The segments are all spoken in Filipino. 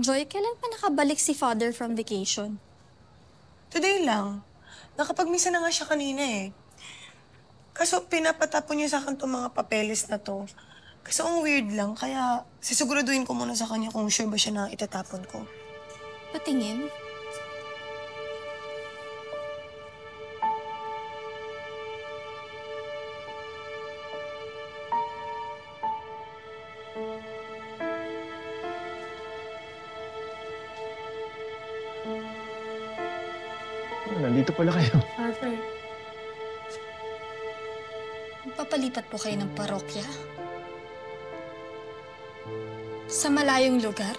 Joy, kailan pa nakabalik si father from vacation? Today lang. Nakapag-misa na nga siya kanina eh. Kaso pinapatapon niya sa akin itong mga papeles na to. Kasi ang weird lang, kaya sisiguraduhin ko muna sa kanya kung sure ba siya na itatapon ko. Patingin? Nandito pala kayo. Arthur. Magpapalipat po kayo ng parokya? Sa malayong lugar?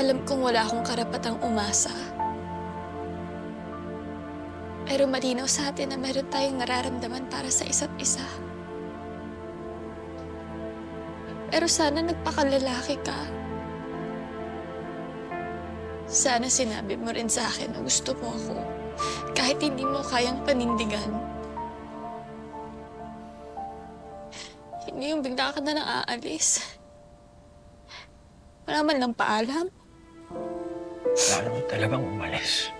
Alam kong wala akong karapatang umasa. Pero malinaw sa atin na meron tayong nararamdaman para sa isa't isa. Pero sana nagpakalalaki ka. Sana sinabi mo rin sa akin na gusto mo ako. Kahit hindi mo kayang panindigan. Hindi yung bigla ka na nang aalis. Wala man lang paalam. Wala naman talagang umalis.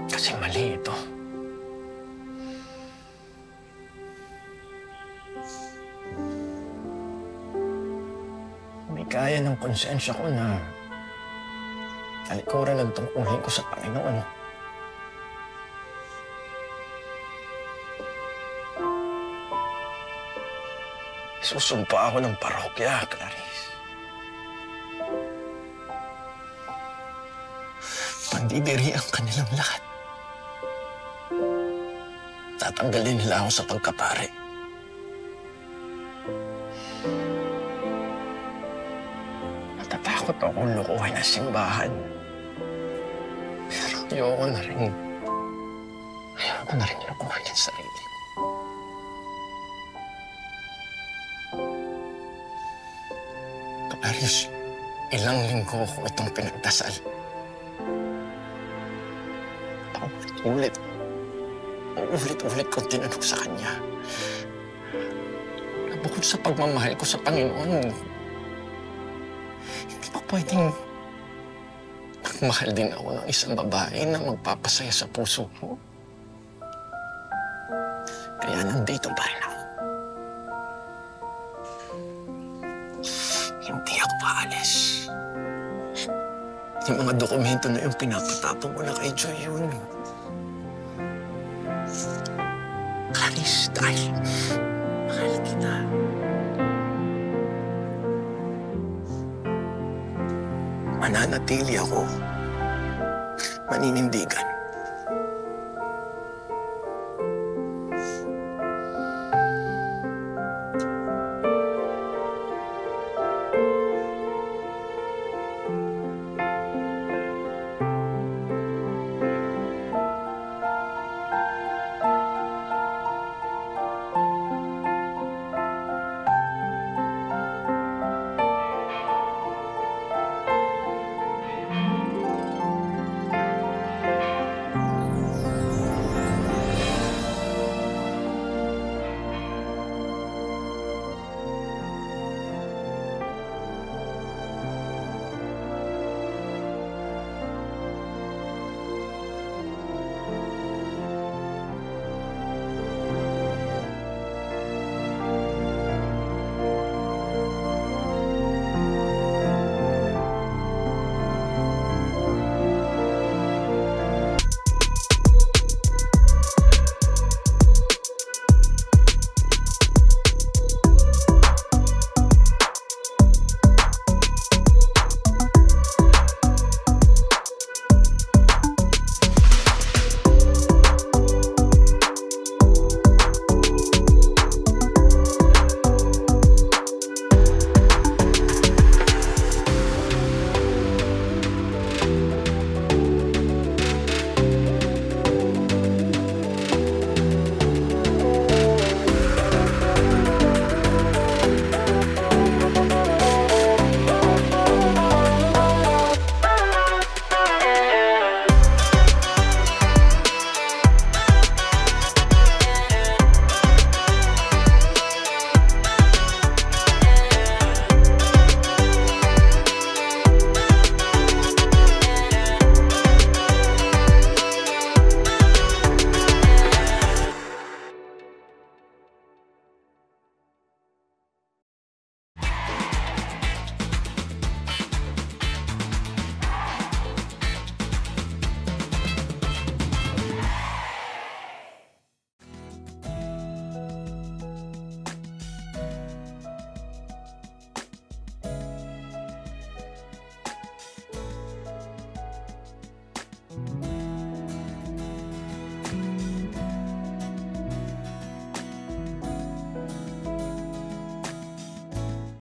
Kasi mali ito. May kaya ng konsensya ko na talikuran ang tungkulin ko sa Panginoon. Susumpa ako ng parokya, Clarice. Pandidiri ang kanilang lahat. Tatanggalin nila ako sa pagkapare. Natatakot akong lukuhin ang simbahan. Pero ayoko na rin lukuhin ang sarili ko. Clarice, ilang linggo ko itong pinagdasal. Ulit-ulit kong tinanong sa kanya na bukod sa pagmamahal ko sa Panginoon, hindi ba pwedeng magmahal din ako ng isang babae na magpapasaya sa puso ko? Kaya nandito pa rin ako. Hindi ako paalis. Yung mga dokumento na yung pinapatapon ko na kay Joy yun. Clarice, dahil mahal kita. Mananatili ako. Maninindigan.